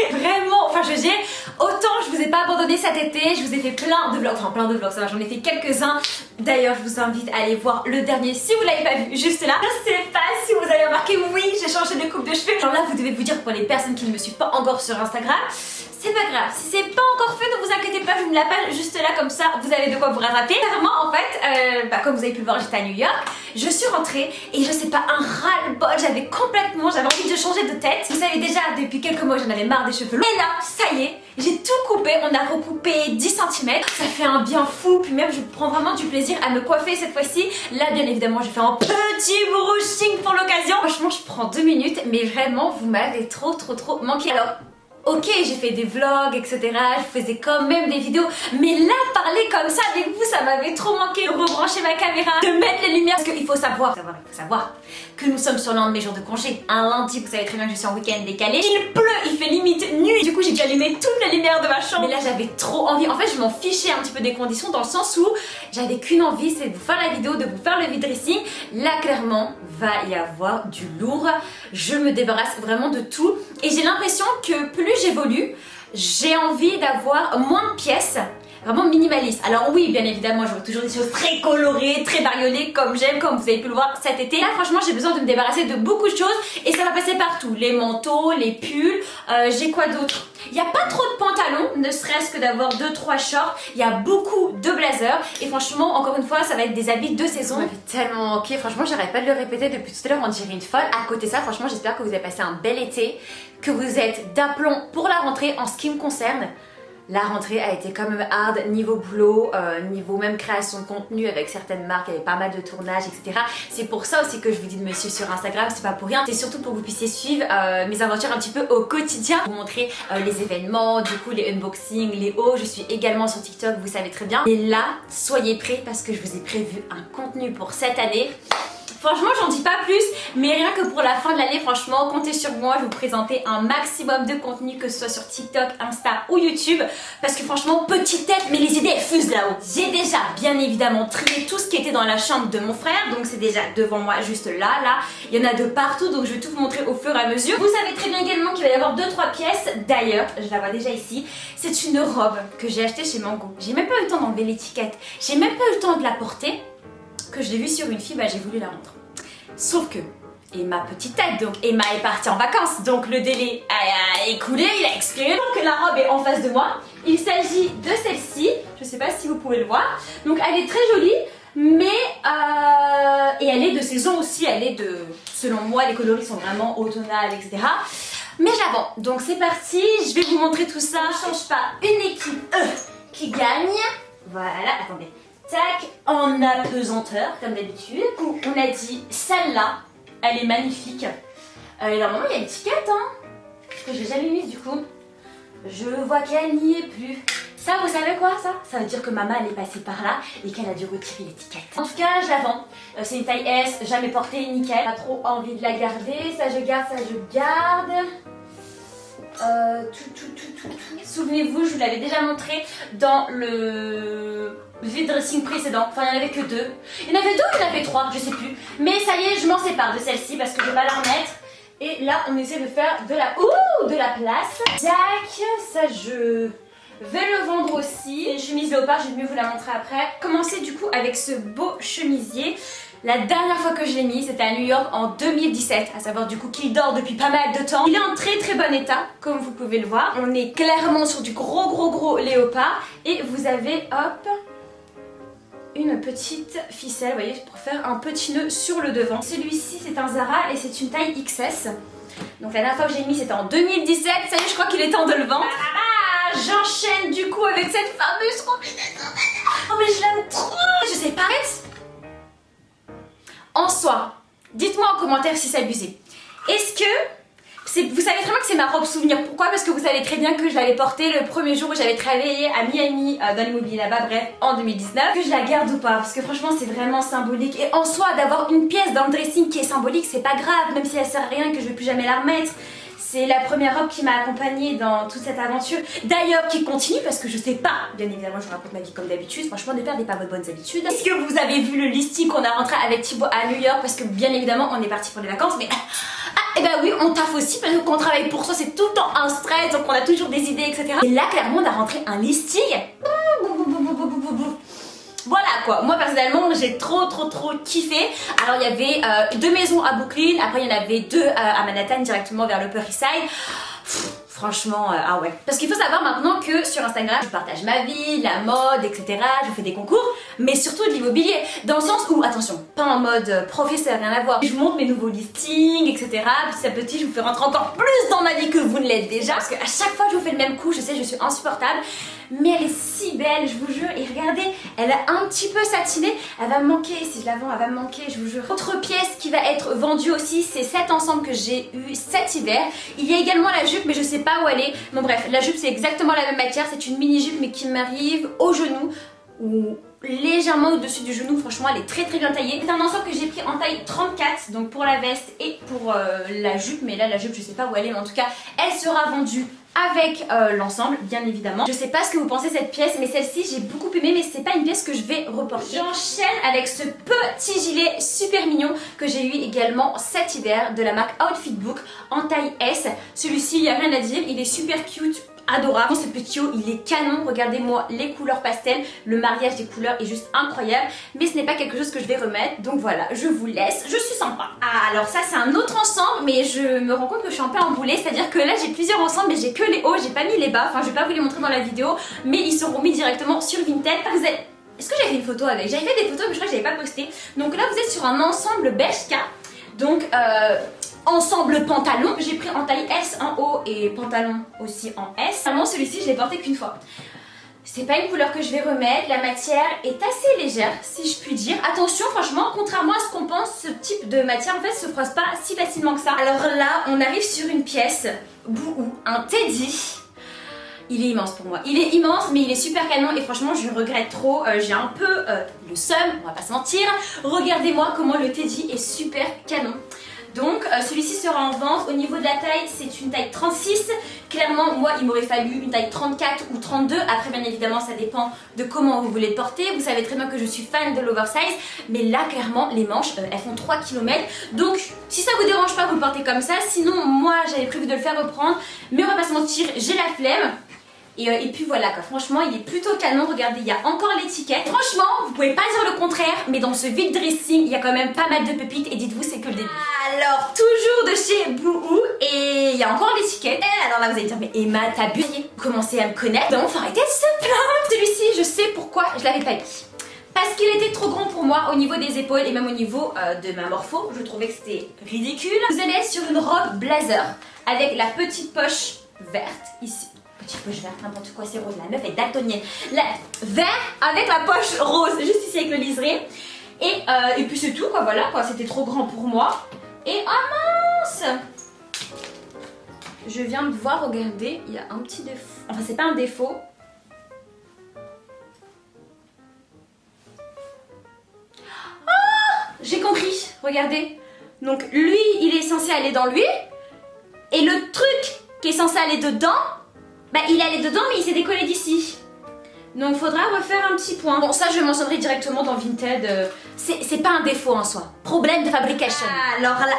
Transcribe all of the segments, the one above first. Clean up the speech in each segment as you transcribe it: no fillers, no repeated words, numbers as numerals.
manqué. Vraiment, enfin autant je vous ai pas abandonné cet été, je vous ai fait plein de vlogs, enfin plein de vlogs, ça va, j'en ai fait quelques-uns. D'ailleurs, je vous invite à aller voir le dernier si vous l'avez pas vu, juste là. Je sais pas si vous avez remarqué, oui, j'ai changé de coupe de cheveux. Genre là, vous devez vous dire pour les personnes qui ne me suivent pas encore sur Instagram, c'est pas grave, si c'est pas encore fait, ne vous inquiétez pas, je vous mets la page juste là, comme ça vous avez de quoi vous rattraper. Clairement, en fait, comme vous avez pu le voir, j'étais à New York, je suis rentrée et je sais pas, un ras-le-bol, j'avais envie de changer de tête. Vous savez déjà, depuis quelques mois, j'en avais marre des cheveux longs. Et là, ça y est, j'ai tout coupé, on a recoupé 10 cm, ça fait un bien fou, puis même je prends vraiment du plaisir à me coiffer cette fois-ci. Là, bien évidemment, j'ai fait un petit brushing pour l'occasion. Franchement, je prends 2 minutes, mais vraiment, vous m'avez trop manqué. Alors, ok, j'ai fait des vlogs, etc. Je faisais quand même des vidéos. Mais là, parler comme ça avec vous, ça m'avait trop manqué. De rebrancher ma caméra, de mettre les lumières. Parce qu'il faut savoir que nous sommes sur l'un de mes jours de congé. Un lundi, vous savez très bien que je suis en week-end décalé. Il pleut, il fait limite nuit. Du coup, j'ai dû allumer toutes les lumières de ma chambre. Mais là, j'avais trop envie. En fait, je m'en fichais un petit peu des conditions, dans le sens où j'avais qu'une envie, c'est de vous faire la vidéo, de vous faire le vide dressing. Là, clairement, va y avoir du lourd. Je me débarrasse vraiment de tout. Et j'ai l'impression que plus j'évolue, j'ai envie d'avoir moins de pièces, vraiment minimaliste. Alors oui, bien évidemment, j'aurai toujours des choses très colorées, très bariolées, comme j'aime, comme vous avez pu le voir cet été. Là, franchement, j'ai besoin de me débarrasser de beaucoup de choses et ça va passer partout. Les manteaux, les pulls, j'ai quoi d'autre? Il n'y a pas trop de pantalons, ne serait-ce que d'avoir 2-3 shorts. Il y a beaucoup de blazers et franchement, encore une fois, ça va être des habits de saison. Ça m'avait tellement manqué, franchement, j'arrête pas de le répéter depuis tout à l'heure, on dirait une folle. À côté de ça, franchement, j'espère que vous avez passé un bel été, que vous êtes d'aplomb pour la rentrée en ce qui me concerne. La rentrée a été quand même hard niveau boulot, niveau même création de contenu avec certaines marques, il y avait pas mal de tournages, etc. C'est pour ça aussi que je vous dis de me suivre sur Instagram, c'est pas pour rien. C'est surtout pour que vous puissiez suivre mes aventures un petit peu au quotidien. Vous montrer les événements, du coup les unboxings, les hauts. Je suis également sur TikTok, vous savez très bien. Et là, soyez prêts parce que je vous ai prévu un contenu pour cette année. Franchement, j'en dis pas plus, mais rien que pour la fin de l'année, franchement, comptez sur moi, je vais vous présenter un maximum de contenu, que ce soit sur TikTok, Insta ou YouTube, parce que franchement, petite tête, mais les idées elles fusent là-haut. J'ai déjà, bien évidemment, trié tout ce qui était dans la chambre de mon frère, donc c'est déjà devant moi, juste là, il y en a de partout, donc je vais tout vous montrer au fur et à mesure. Vous savez très bien également qu'il va y avoir 2-3 pièces, d'ailleurs, je la vois déjà ici, c'est une robe que j'ai achetée chez Mango. J'ai même pas eu le temps d'enlever l'étiquette, j'ai même pas eu le temps de la porter, que je l'ai vue sur une fille, bah j'ai voulu la rendre. Sauf que Emma, petite tête, donc Emma est partie en vacances, donc le délai a écoulé, il a expiré. Donc la robe est en face de moi. Il s'agit de celle-ci, je sais pas si vous pouvez le voir. Donc elle est très jolie, mais et elle est de saison aussi, elle est de, selon moi, les coloris sont vraiment automnales, etc. Mais je la vends. Donc c'est parti, je vais vous montrer tout ça. Je change pas, une équipe qui gagne. Voilà, attendez. Tac, en apesanteur, comme d'habitude. On a dit celle-là, elle est magnifique. Et normalement, il y a l'étiquette, hein, que j'ai jamais mise du coup. Je vois qu'elle n'y est plus. Ça, vous savez quoi, ça? Ça veut dire que maman, elle est passée par là et qu'elle a dû retirer l'étiquette. En tout cas, je la vends. C'est une taille S, jamais portée, nickel. Pas trop envie de la garder. Ça, je garde, ça, je garde. Souvenez-vous, je vous l'avais déjà montré dans le vide dressing précédent. Enfin, il n'y en avait que 2. Il y en avait 2 ou il y en avait 3, je sais plus. Mais ça y est, je m'en sépare de celle-ci parce que je vais pas la remettre. Et là, on essaie de faire de la place. Tac, ça je vais le vendre aussi. Et chemise léopard, je vais mieux vous la montrer après. Commencer du coup avec ce beau chemisier. La dernière fois que je l'ai mis, c'était à New York en 2017, à savoir du coup qu'il dort depuis pas mal de temps. Il est en très bon état, comme vous pouvez le voir. On est clairement sur du gros léopard. Et vous avez, hop, une petite ficelle, vous voyez, pour faire un petit nœud sur le devant. Celui-ci, c'est un Zara et c'est une taille XS. Donc la dernière fois que j'ai mis, c'était en 2017. Ça y est, je crois qu'il est temps de le vendre. J'enchaîne du coup avec cette fameuse combinaison. Oh mais je l'aime trop. Je sais pas. En soi, dites-moi en commentaire si c'est abusé. Est-ce que... Vous savez très bien que c'est ma robe souvenir. Pourquoi? Parce que vous savez très bien que je l'avais portée le premier jour où j'avais travaillé à Miami, dans l'immobilier là-bas, bref, en 2019. Que je la garde ou pas? Parce que franchement, c'est vraiment symbolique. Et en soi, d'avoir une pièce dans le dressing qui est symbolique, c'est pas grave. Même si elle sert à rien, que je vais plus jamais la remettre. C'est la première robe qui m'a accompagnée dans toute cette aventure. D'ailleurs, qui continue parce que je sais pas. Bien évidemment, je vous raconte ma vie comme d'habitude. Franchement, ne perdez pas vos bonnes habitudes. Est-ce que vous avez vu le listing qu'on a rentré avec Thibaut à New York? Parce que bien évidemment, on est parti pour les vacances. Mais eh ben oui, on taffe aussi parce que quand on travaille pour soi, c'est tout le temps un stress, donc on a toujours des idées, etc. Et là, clairement, on a rentré un listing. Voilà quoi, moi personnellement j'ai trop kiffé. Alors il y avait 2 maisons à Brooklyn, après il y en avait 2 à Manhattan directement vers l'Upper East Side. Franchement, ah ouais. Parce qu'il faut savoir maintenant que sur Instagram, je partage ma vie, la mode, etc. Je fais des concours, mais surtout de l'immobilier. Dans le sens où, attention, pas en mode professeur, rien à voir. Je vous montre mes nouveaux listings, etc. Petit à petit, je vous fais rentrer encore plus dans ma vie que vous ne l'êtes déjà. Parce qu'à chaque fois que je vous fais le même coup, je sais, je suis insupportable. Mais elle est si belle, je vous jure. Et regardez, elle a un petit peu satiné. Elle va me manquer, si je la vends, elle va me manquer, je vous jure. Autre pièce qui va être vendue aussi, c'est cet ensemble que j'ai eu cet hiver. Il y a également la jupe, mais je sais pas où elle est. Bon bref, la jupe c'est exactement la même matière. C'est une mini jupe, mais qui m'arrive au genou. Ou légèrement au-dessus du genou, franchement elle est très bien taillée. C'est un ensemble que j'ai pris en taille 34, donc pour la veste et pour la jupe, mais là la jupe je sais pas où elle est, mais en tout cas elle sera vendue avec l'ensemble, bien évidemment. Je sais pas ce que vous pensez de cette pièce, mais celle-ci j'ai beaucoup aimé, mais c'est pas une pièce que je vais reporter. J'enchaîne avec ce petit gilet super mignon que j'ai eu également cet hiver de la marque Outfit Book en taille S. Celui-ci, il n'y a rien à dire, il est super cute, adorable. Ce petit haut, il est canon. Regardez-moi les couleurs pastel, le mariage des couleurs est juste incroyable, mais ce n'est pas quelque chose que je vais remettre, donc voilà, je vous laisse, je suis sympa. Ah, alors ça c'est un autre ensemble, mais je me rends compte que je suis un peu emboulée, c'est-à-dire que là j'ai plusieurs ensembles, mais j'ai que les hauts, j'ai pas mis les bas, enfin je vais pas vous les montrer dans la vidéo, mais ils seront mis directement sur Vinted. Vous êtes... Est-ce que j'avais fait une photo avec? J'avais fait des photos, mais je crois que j'avais pas posté. Donc là vous êtes sur un ensemble Bershka, donc ensemble pantalon, j'ai pris en taille S en haut et pantalon aussi en S. Vraiment celui-ci je l'ai porté qu'une fois. C'est pas une couleur que je vais remettre, la matière est assez légère si je puis dire. Attention franchement, contrairement à ce qu'on pense, ce type de matière en fait se froisse pas si facilement que ça. Alors là on arrive sur une pièce, bouhou, un teddy. Il est immense pour moi, il est immense mais il est super canon et franchement je regrette trop, j'ai un peu le seum, on va pas se mentir. Regardez-moi comment le teddy est super canon. Donc celui-ci sera en vente. Au niveau de la taille, c'est une taille 36. Clairement, moi, il m'aurait fallu une taille 34 ou 32. Après, bien évidemment, ça dépend de comment vous voulez le porter. Vous savez très bien que je suis fan de l'oversize. Mais là, clairement, les manches, elles font 3 km. Donc, si ça vous dérange pas, vous le portez comme ça. Sinon, moi, j'avais prévu de le faire reprendre. Mais on va pas se mentir, j'ai la flemme. Et puis voilà quoi, franchement il est plutôt canon, regardez il y a encore l'étiquette. Franchement vous pouvez pas dire le contraire, mais dans ce vide dressing il y a quand même pas mal de pépites et dites-vous c'est que le début. Alors toujours de chez Boohoo et il y a encore l'étiquette. Et alors là vous allez dire mais Emma t'abuses, commencez à me connaître, donc faut arrêter de se plaindre. Celui-ci je sais pourquoi je l'avais pas mis. Parce qu'il était trop grand pour moi au niveau des épaules et même au niveau de ma morpho, je trouvais que c'était ridicule. Vous allez être sur une robe blazer avec la petite poche verte ici. Petite poche verte, n'importe quoi, c'est rose, la meuf est daltonienne. Vert avec la poche rose, juste ici avec le liseré. Et puis c'est tout quoi, voilà quoi, c'était trop grand pour moi. Et oh mince! Je viens de voir, regardez, il y a un petit défaut. Enfin c'est pas un défaut. Oh! J'ai compris, regardez. Donc lui, il est censé aller dans lui. Et le truc qui est censé aller dedans, bah il est allé dedans mais il s'est décollé d'ici. Donc faudra refaire un petit point. Bon ça je mentionnerai directement dans Vinted. C'est pas un défaut en soi. Problème de fabrication. Alors là,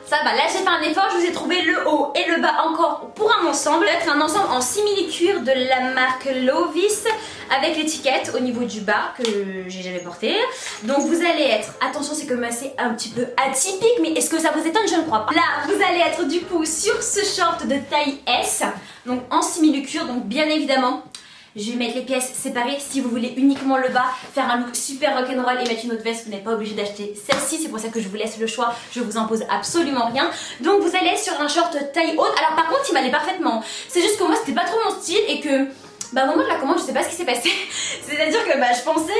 ça va, là j'ai fait un effort, je vous ai trouvé le haut et le bas encore pour un ensemble. C'est un ensemble en simili-cuir de la marque Lovis avec l'étiquette au niveau du bas que j'ai jamais porté. Donc vous allez être, attention c'est comme c'est un petit peu atypique, mais est-ce que ça vous étonne? Je ne crois pas. Là vous allez être du coup sur ce short de taille S, donc en simili-cuir, donc bien évidemment je vais mettre les pièces séparées. Si vous voulez uniquement le bas, faire un look super rock'n'roll et mettre une autre veste, vous n'êtes pas obligé d'acheter celle-ci. C'est pour ça que je vous laisse le choix, je vous impose absolument rien. Donc vous allez être sur un short taille haute. Alors par contre il m'allait parfaitement. C'est juste que moi c'était pas trop mon style et que bah au moment de la commande je sais pas ce qui s'est passé. C'est-à-dire que bah je pensais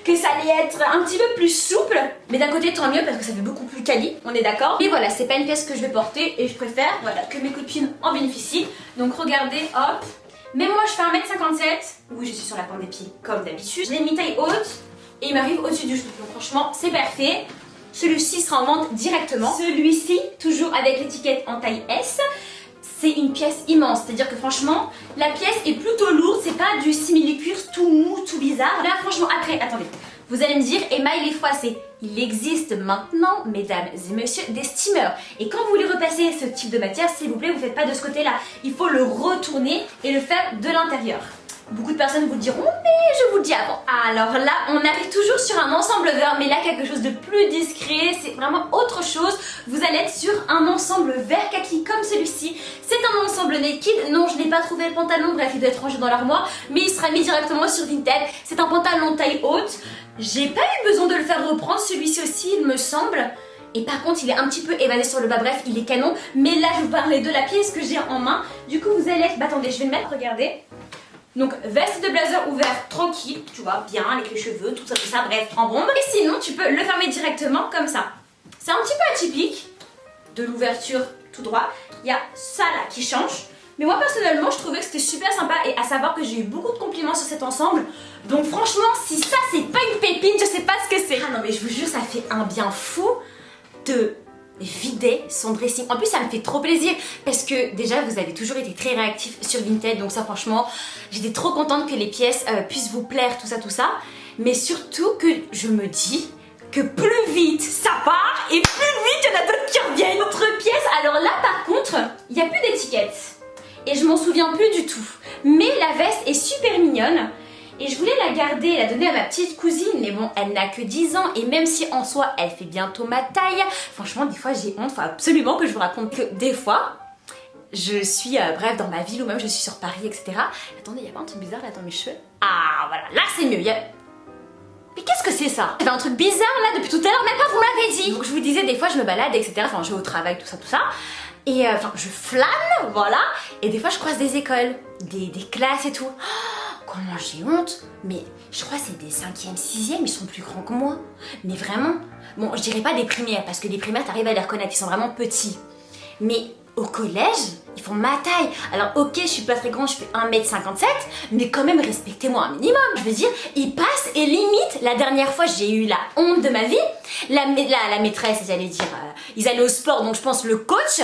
que ça allait être un petit peu plus souple. Mais d'un côté tant mieux parce que ça fait beaucoup plus quali, on est d'accord. Et voilà, c'est pas une pièce que je vais porter et je préfère voilà, que mes copines en bénéficient. Donc regardez, hop. Mais moi je fais 1m57, oui je suis sur la pointe des pieds comme d'habitude. Je l'ai mis taille haute et il m'arrive au-dessus du genou. Donc franchement c'est parfait. Celui-ci sera en vente directement. Celui-ci, toujours avec l'étiquette en taille S. C'est une pièce immense, c'est-à-dire que franchement la pièce est plutôt lourde, c'est pas du simili-cuir tout mou, tout bizarre. Là franchement après, attendez, Vous allez me dire, Emma, il est froissé. Il existe maintenant, mesdames et messieurs, des steamers. Et quand vous voulez repasser ce type de matière, s'il vous plaît, vous ne faites pas de ce côté-là. Il faut le retourner et le faire de l'intérieur. Beaucoup de personnes vous diront, mais je vous le dis avant. Alors là, on arrive toujours sur un ensemble vert, mais là, quelque chose de plus discret, c'est vraiment autre chose. Vous allez être sur un ensemble vert kaki comme celui-ci. C'est un ensemble naked. Non, je n'ai pas trouvé le pantalon, bref, il doit être rangé dans l'armoire, mais il sera mis directement sur Vinted. C'est un pantalon taille haute. J'ai pas eu besoin de le faire reprendre, celui-ci aussi, il me semble. Et par contre, il est un petit peu évasé sur le bas, bref, il est canon. Mais là, je vous parlais de la pièce que j'ai en main. Du coup, vous allez être... Bah attendez, je vais le mettre, regardez. Donc veste de blazer ouvert tranquille, tu vois, bien avec les cheveux, tout ça, bref, en bombe. Et sinon, tu peux le fermer directement comme ça. C'est un petit peu atypique de l'ouverture tout droit. Il y a ça là qui change. Mais moi personnellement, je trouvais que c'était super sympa et à savoir que j'ai eu beaucoup de compliments sur cet ensemble. Donc franchement, si ça c'est pas une pépine, je sais pas ce que c'est. Ah non mais je vous jure, ça fait un bien fou de vider son dressing. En plus ça me fait trop plaisir parce que déjà vous avez toujours été très réactifs sur Vinted, donc ça franchement j'étais trop contente que les pièces puissent vous plaire, tout ça, mais surtout que je me dis que plus vite ça part et plus vite il y en a d'autres qui reviennent. Autre pièce, alors là par contre il n'y a plus d'étiquette et je m'en souviens plus du tout, mais la veste est super mignonne. Et je voulais la garder, la donner à ma petite cousine, mais bon, elle n'a que 10 ans et même si en soi, elle fait bientôt ma taille, franchement, des fois, j'ai honte, faut absolument que je vous raconte que des fois, je suis, bref, dans ma ville ou même je suis sur Paris, etc. Attendez, il y a pas un truc bizarre là dans mes cheveux? Ah, voilà, là c'est mieux, Mais qu'est-ce que c'est ça? Il y avait un truc bizarre là depuis tout à l'heure, même pas vous me l'avez dit. Donc je vous disais, des fois, je me balade, etc. Enfin, je vais au travail, tout ça. Et enfin, je flâne, voilà. Et des fois, je croise des écoles, des classes et tout. Comment j'ai honte, mais je crois que c'est des 5e, 6e, ils sont plus grands que moi. Mais vraiment, bon, je dirais pas des primaires, parce que les primaires, t'arrives à les reconnaître, ils sont vraiment petits. Mais au collège, ils font ma taille. Alors ok, je suis pas très grande, je fais 1m57, mais quand même, respectez-moi un minimum. Je veux dire, ils passent et limite, la dernière fois, j'ai eu la honte de ma vie. La maîtresse, j'allais dire, ils allaient au sport, donc je pense le coach,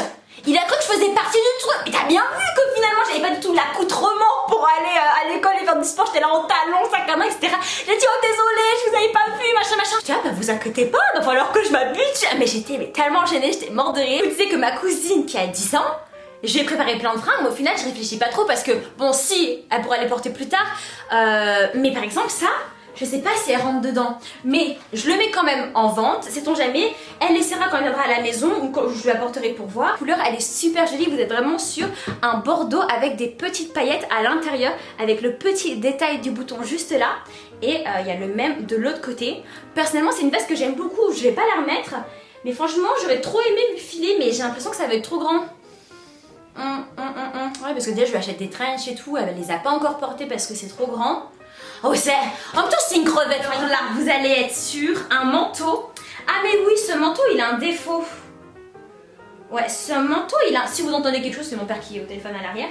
il a cru que je faisais partie du truc. Mais t'as bien vu que finalement j'avais pas du tout l'accoutrement pour aller à l'école et faire du sport. J'étais là en talons, sac à main, etc. J'ai dit oh désolé, je vous avais pas vu, machin. Je dis ah bah vous inquiétez pas, il va falloir que je m'habitue. Mais j'étais tellement gênée, j'étais morte de rire. Je vous disais que ma cousine qui a 10 ans, je lui ai préparé plein de fringues, mais au final je réfléchis pas trop parce que bon si, elle pourra les porter plus tard. Mais par exemple ça, je sais pas si elle rentre dedans, mais je le mets quand même en vente, sait-on jamais. Elle laissera quand elle viendra à la maison ou quand je lui apporterai pour voir. La couleur elle est super jolie, vous êtes vraiment sur un bordeaux avec des petites paillettes à l'intérieur, avec le petit détail du bouton juste là. Et il y a le même de l'autre côté. Personnellement c'est une veste que j'aime beaucoup, je vais pas la remettre, mais franchement j'aurais trop aimé lui filer, mais j'ai l'impression que ça va être trop grand. Ouais parce que déjà je lui achète des trench et tout, elle les a pas encore portées parce que c'est trop grand. Oh c'est... En même temps c'est une crevette. Alors là vous allez être sur un manteau. Ah mais oui ce manteau il a un défaut. Ouais ce manteau il a... Si vous entendez quelque chose c'est mon père qui est au téléphone à l'arrière.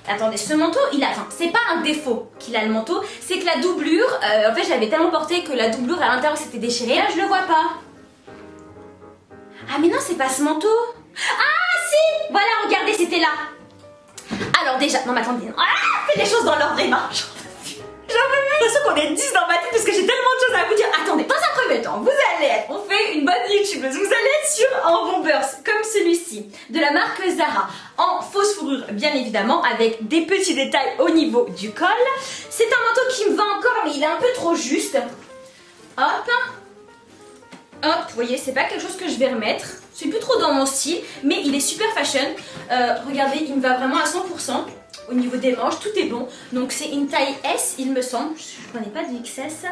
Attendez ce manteau il a... Enfin c'est pas un défaut qu'il a le manteau. C'est que la doublure... en fait je l'avais tellement porté que la doublure à l'intérieur s'était déchirée. Là je le vois pas. Ah mais non c'est pas ce manteau. Ah si. Voilà regardez c'était là. Alors déjà... Non mais attendez. Ah fais les choses dans l'ordre Emma. J'en peux plus. De toute façon qu'on est 10 dans ma tête parce que j'ai tellement de choses à vous dire. Attendez, dans un premier temps, vous allez être, on fait une bonne youtubeuse, vous allez être sur un bomber comme celui-ci, de la marque Zara, en fausse fourrure bien évidemment, avec des petits détails au niveau du col. C'est un manteau qui me va encore, mais il est un peu trop juste. Hop. Hop, vous voyez, c'est pas quelque chose que je vais remettre. C'est plus trop dans mon style, mais il est super fashion. Regardez, il me va vraiment à 100%. Au niveau des manches, tout est bon. Donc c'est une taille S, il me semble. Je connais pas de XS.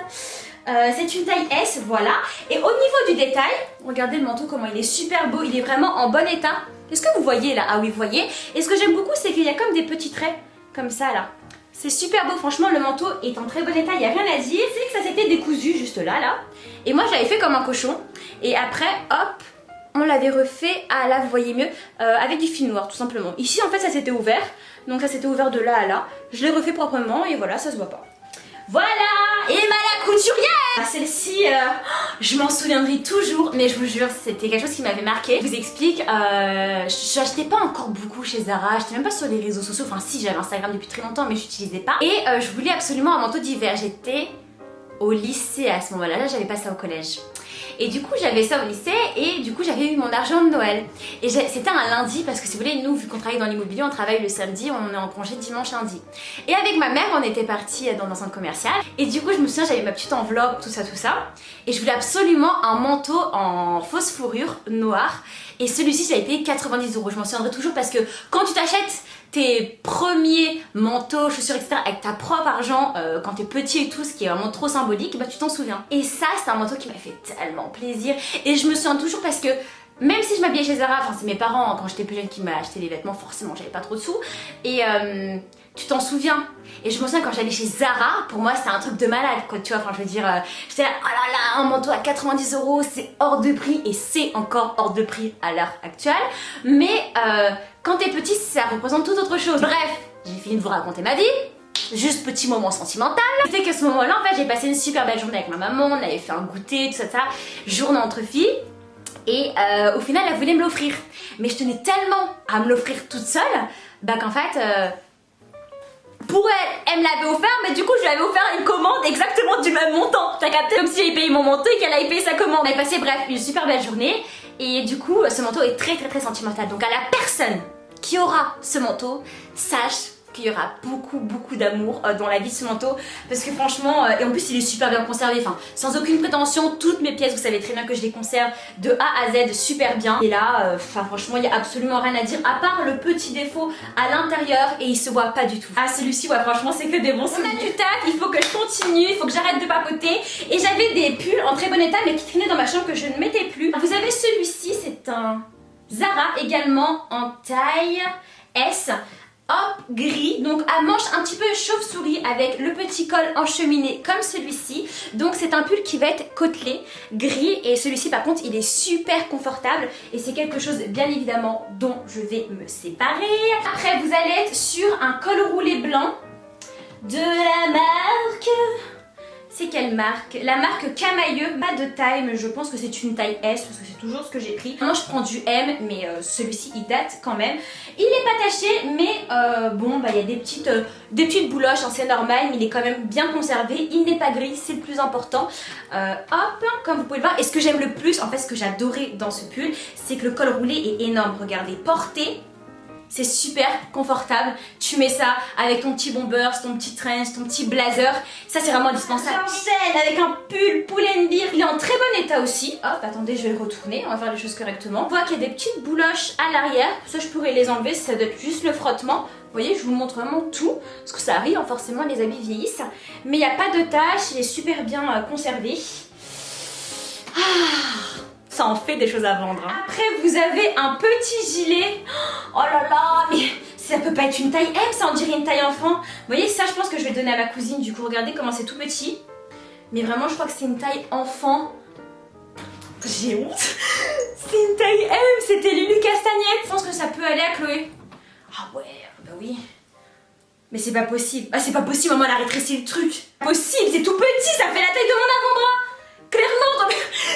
C'est une taille S, voilà. Et au niveau du détail, regardez le manteau comment il est super beau. Il est vraiment en bon état. Est-ce que vous voyez là? Ah oui, vous voyez. Et ce que j'aime beaucoup, c'est qu'il y a comme des petits traits comme ça là. C'est super beau, franchement le manteau est en très bon état, il n'y a rien à dire. C'est que ça s'était décousu juste là. Et moi j'avais fait comme un cochon. Et après, hop, on l'avait refait à là, vous voyez mieux, avec du fil noir tout simplement. Ici en fait ça s'était ouvert. Donc ça s'était ouvert de là à là. Je l'ai refait proprement et voilà, ça se voit pas. Voilà, Emma la couturière. Celle-ci, je m'en souviendrai toujours, mais je vous jure, c'était quelque chose qui m'avait marqué. Je vous explique, j'achetais pas encore beaucoup chez Zara, j'étais même pas sur les réseaux sociaux, enfin si, j'avais Instagram depuis très longtemps, mais j'utilisais pas. Et je voulais absolument un manteau d'hiver, j'étais au lycée à ce moment-là. Là, j'avais pas ça au collège. Et du coup, j'avais ça au lycée et du coup, j'avais eu mon argent de Noël. Et c'était un lundi parce que si vous voulez, nous, vu qu'on travaille dans l'immobilier, on travaille le samedi, on est en congé dimanche, lundi. Et avec ma mère, on était partis dans un centre commercial. Et du coup, je me souviens, j'avais ma petite enveloppe, tout ça. Et je voulais absolument un manteau en fausse fourrure noire. Et celui-ci, j'avais payé 90 €. Je m'en souviendrai toujours parce que quand tu t'achètes tes premiers manteaux, chaussures, etc. avec ta propre argent quand t'es petit et tout, ce qui est vraiment trop symbolique, bah tu t'en souviens. Et ça, c'est un manteau qui m'a fait tellement plaisir. Et je me souviens toujours parce que même si je m'habillais chez Zara, enfin c'est mes parents quand j'étais plus jeune qui m'ont acheté les vêtements, forcément j'avais pas trop de sous. Et tu t'en souviens. Et je me souviens quand j'allais chez Zara, pour moi c'était un truc de malade quoi, tu vois, enfin je veux dire, j'étais là, oh là là, un manteau à 90 €, c'est hors de prix, et c'est encore hors de prix à l'heure actuelle. Mais quand t'es petit, ça représente tout autre chose. Bref, j'ai fini de vous raconter ma vie. Juste petit moment sentimental. C'était qu'à ce moment-là, en fait, j'ai passé une super belle journée avec ma maman, on avait fait un goûter, tout ça, journée entre filles. Et au final, elle voulait me l'offrir. Mais je tenais tellement à me l'offrir toute seule, bah qu'en fait, pour elle me l'avait offert, mais du coup, je lui avais offert une commande exactement du même montant. T'as capté? Comme si j'avais payé mon manteau et qu'elle avait payé sa commande. On avait passé, bref, une super belle journée. Et du coup, ce manteau est très très très sentimental. Donc à la personne qui aura ce manteau, sache qu'il y aura beaucoup d'amour dans la vie de ce manteau, parce que franchement, et en plus il est super bien conservé, enfin sans aucune prétention, toutes mes pièces vous savez très bien que je les conserve de A à Z super bien, et là enfin franchement il n'y a absolument rien à dire à part le petit défaut à l'intérieur, et il se voit pas du tout. Ah celui-ci ouais franchement c'est que des bons souvenirs. On a du taf, il faut que je continue, il faut que j'arrête de papoter, et j'avais des pulls en très bon état mais qui traînaient dans ma chambre que je ne mettais plus. Vous avez celui-ci, c'est un Zara également en taille S. Hop, gris, donc à manches un petit peu chauve-souris avec le petit col encheminé comme celui-ci. Donc c'est un pull qui va être côtelé, gris, et celui-ci par contre il est super confortable et c'est quelque chose bien évidemment dont je vais me séparer. Après vous allez être sur un col roulé blanc de la marque... C'est quelle marque? La marque Camailleux, pas de taille, mais je pense que c'est une taille S parce que c'est toujours ce que j'ai pris. Moi je prends du M, mais celui-ci il date quand même. Il est pas taché, mais bon bah il y a des petites bouloches, hein, c'est normal, mais il est quand même bien conservé. Il n'est pas gris, c'est le plus important. Hop, comme vous pouvez le voir. Et ce que j'aime le plus, en fait ce que j'adorais dans ce pull, c'est que le col roulé est énorme. Regardez, porté. C'est super confortable, tu mets ça avec ton petit bomber, ton petit trench, ton petit blazer, ça c'est vraiment indispensable. J'enchaîne avec un pull Pull&Bear, il est en très bon état aussi. Hop, attendez, je vais le retourner, on va faire les choses correctement. On voit qu'il y a des petites bouloches à l'arrière, ça je pourrais les enlever, ça doit être juste le frottement. Vous voyez, je vous montre vraiment tout, parce que ça arrive, hein, forcément les habits vieillissent. Mais il n'y a pas de taches, il est super bien conservé. Ça en fait des choses à vendre. Hein. Après, vous avez un petit gilet. Oh là là, mais ça peut pas être une taille M, ça on dirait une taille enfant. Vous voyez, ça je pense que je vais le donner à ma cousine. Du coup, regardez comment c'est tout petit. Mais vraiment, je crois que c'est une taille enfant. J'ai honte. C'est une taille M, c'était Lulu Castagnette. Je pense que ça peut aller à Chloé. Ah ouais, bah oui. Mais c'est pas possible. Ah c'est pas possible, maman elle a rétréci le truc. Possible, c'est tout petit, ça fait la taille de mon avant-bras. Clairement,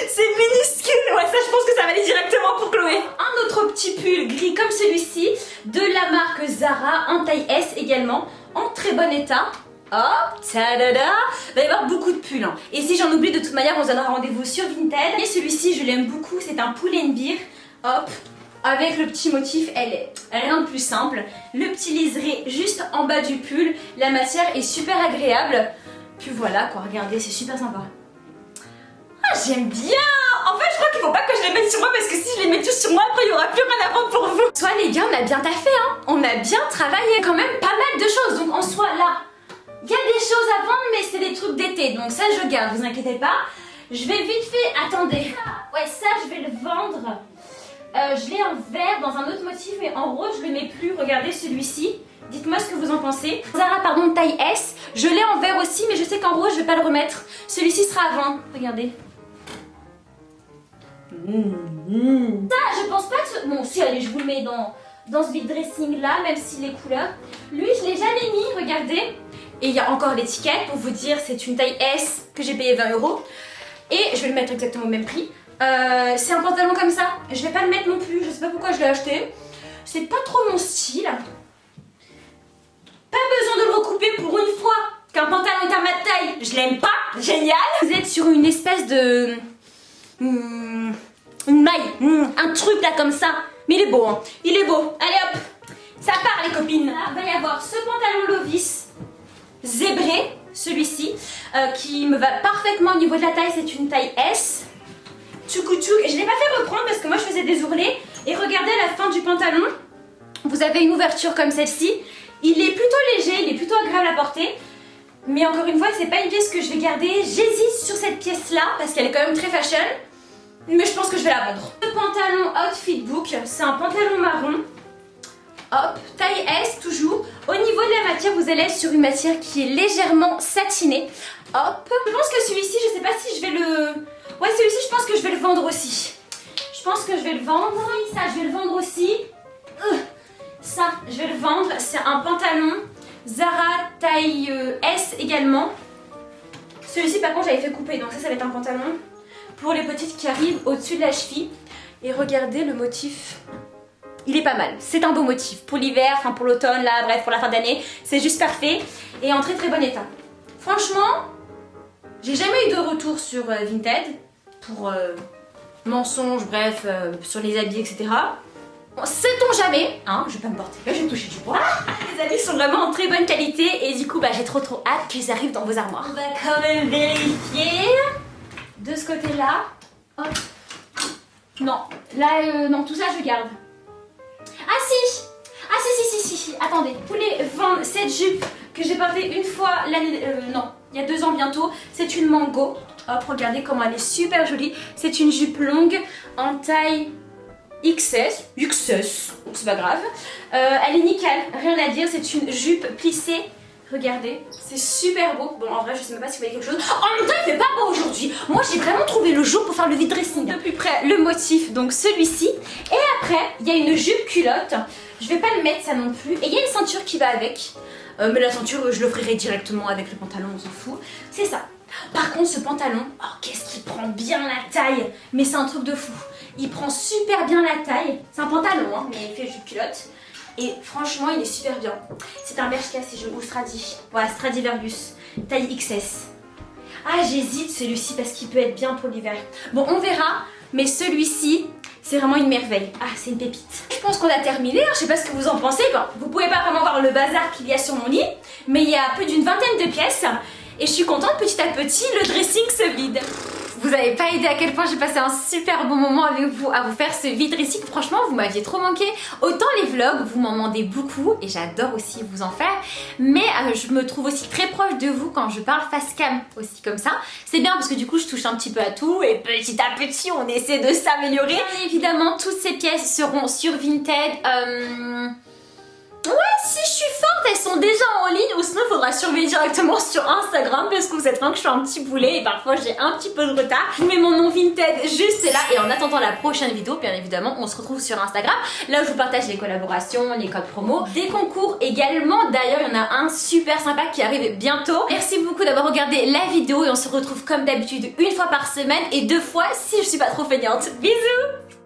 c'est minuscule. Ouais, ça je pense que ça va aller directement pour Chloé. Un autre petit pull gris comme celui-ci de la marque Zara en taille S également, en très bon état. Hop, tadada. Il va y avoir beaucoup de pulls. Hein. Et si j'en oublie, de toute manière, on se donnera rendez-vous sur Vinted. Et celui-ci, je l'aime beaucoup. C'est un Pull&Bear. Hop, avec le petit motif, elle est rien de plus simple. Le petit liseré juste en bas du pull. La matière est super agréable. Puis voilà quoi, regardez, c'est super sympa. Ah, j'aime bien. En fait, je crois qu'il faut pas que je les mette sur moi parce que si je les mets tous sur moi, après il y aura plus rien à prendre pour vous. Soit les gars, on a bien taffé, hein. On a bien travaillé quand même pas mal de choses. Donc en soi, là, il y a des choses à vendre, mais c'est des trucs d'été. Donc ça, je garde, vous inquiétez pas. Je vais vite fait, attendez. Ouais, ça, je vais le vendre. Je l'ai en vert dans un autre motif, mais en rose, je le mets plus. Regardez celui-ci. Dites-moi ce que vous en pensez. Zara, pardon, taille S. Je l'ai en vert aussi, mais je sais qu'en rose, je vais pas le remettre. Celui-ci sera à 20. Regardez. Ça, je pense pas que... Bon, si, allez, je vous le mets dans ce vide dressing là, même si les couleurs. Lui, je l'ai jamais mis, regardez. Et il y a encore l'étiquette pour vous dire c'est une taille S que j'ai payé 20 €. Et je vais le mettre exactement au même prix. C'est un pantalon comme ça. Je vais pas le mettre non plus, je sais pas pourquoi je l'ai acheté. C'est pas trop mon style. Pas besoin de le recouper pour une fois. Qu'un pantalon est à ma taille, je l'aime pas, Génial. Vous êtes sur une espèce de... une maille, un truc là comme ça. Mais il est beau, hein. Il est beau. Allez hop, ça part les copines. Là, va y avoir ce pantalon Lovis zébré, celui-ci, qui me va parfaitement au niveau de la taille. C'est une taille S. Tchouk-tchouk. Je l'ai pas fait reprendre parce que moi je faisais des ourlets. Et regardez à la fin du pantalon, vous avez une ouverture comme celle-ci. Il est plutôt léger, il est plutôt agréable à porter. Mais encore une fois, c'est pas une pièce que je vais garder. J'hésite sur cette pièce-là parce qu'elle est quand même très fashion. Mais je pense que je vais la vendre. Le pantalon Outfit Book, c'est un pantalon marron. Hop, taille S toujours. Au niveau de la matière, vous allez être sur une matière qui est légèrement satinée. Hop. Je pense que celui-ci, je sais pas si je vais le... Ouais, celui-ci, je pense que je vais le vendre aussi. Je pense que je vais le vendre. Ça, je vais le vendre aussi. Ça, je vais le vendre. C'est un pantalon Zara taille S également. Celui-ci, par contre, j'avais fait couper. Donc ça va être un pantalon pour les petites qui arrivent au-dessus de la cheville. Et regardez le motif. Il est pas mal. C'est un beau motif. Pour l'hiver, enfin pour l'automne, là, bref, pour la fin d'année. C'est juste parfait. Et en très très bon état. Franchement, j'ai jamais eu de retour sur Vinted. Pour mensonges, bref, sur les habits, etc. Bon, sait-on jamais, hein, je vais pas me porter, là je vais me toucher du bois. Les habits sont vraiment en très bonne qualité et du coup, j'ai trop hâte qu'ils arrivent dans vos armoires. On va quand même vérifier. De ce côté-là. Hop. Non, là, non, tout ça je garde. Ah si. Ah si. Attendez, vous voulez vendre cette jupe que j'ai portée une fois l'année... non, il y a 2 ans bientôt. C'est une mango. Hop, regardez comment elle est super jolie. C'est une jupe longue en taille XS, c'est pas grave. Elle est nickel, rien à dire. C'est une jupe plissée. Regardez, c'est super beau. Bon, en vrai, je sais même pas si vous voyez quelque chose. En même temps, il fait pas beau aujourd'hui. Moi, j'ai vraiment trouvé le jour pour faire le vide dressing. De plus près, le motif, donc celui-ci. Et après, il y a une jupe culotte. Je vais pas le mettre ça non plus. Et il y a une ceinture qui va avec. Mais la ceinture, je l'offrirai directement avec le pantalon, on s'en fout. C'est ça. Par contre, ce pantalon, oh, qu'est-ce qu'il prend bien la taille. Mais c'est un truc de fou. Il prend super bien la taille. C'est un pantalon, hein, mais il fait jupe culotte. Et franchement, il est super bien. C'est un Bershka si je ou Stradi. Voilà, Stradivarius, taille XS. Ah, j'hésite celui-ci parce qu'il peut être bien pour l'hiver. Bon, on verra. Mais celui-ci, c'est vraiment une merveille. Ah, c'est une pépite. Je pense qu'on a terminé. Je sais pas ce que vous en pensez. Bon, vous pouvez pas vraiment voir le bazar qu'il y a sur mon lit. Mais il y a plus d'une vingtaine de pièces. Et je suis contente, petit à petit, le dressing se vide. Vous n'avez pas idée à quel point j'ai passé un super bon moment avec vous à vous faire ce vide dressing. Franchement, vous m'aviez trop manqué. Autant les vlogs, vous m'en demandez beaucoup et j'adore aussi vous en faire. Mais je me trouve aussi très proche de vous quand je parle face cam aussi comme ça. C'est bien parce que du coup, je touche un petit peu à tout et petit à petit, on essaie de s'améliorer. Bien évidemment, toutes ces pièces seront sur Vinted. Ouais, si je suis forte, elles sont déjà en ligne ou sinon il faudra surveiller directement sur Instagram parce que vous êtes vraiment que je suis un petit boulet et parfois j'ai un petit peu de retard. Je vous mets mon nom Vinted juste là et en attendant la prochaine vidéo, bien évidemment, on se retrouve sur Instagram. Là où je vous partage les collaborations, les codes promo, des concours également. D'ailleurs, il y en a un super sympa qui arrive bientôt. Merci beaucoup d'avoir regardé la vidéo et on se retrouve comme d'habitude une fois par semaine et 2 fois si je suis pas trop feignante. Bisous!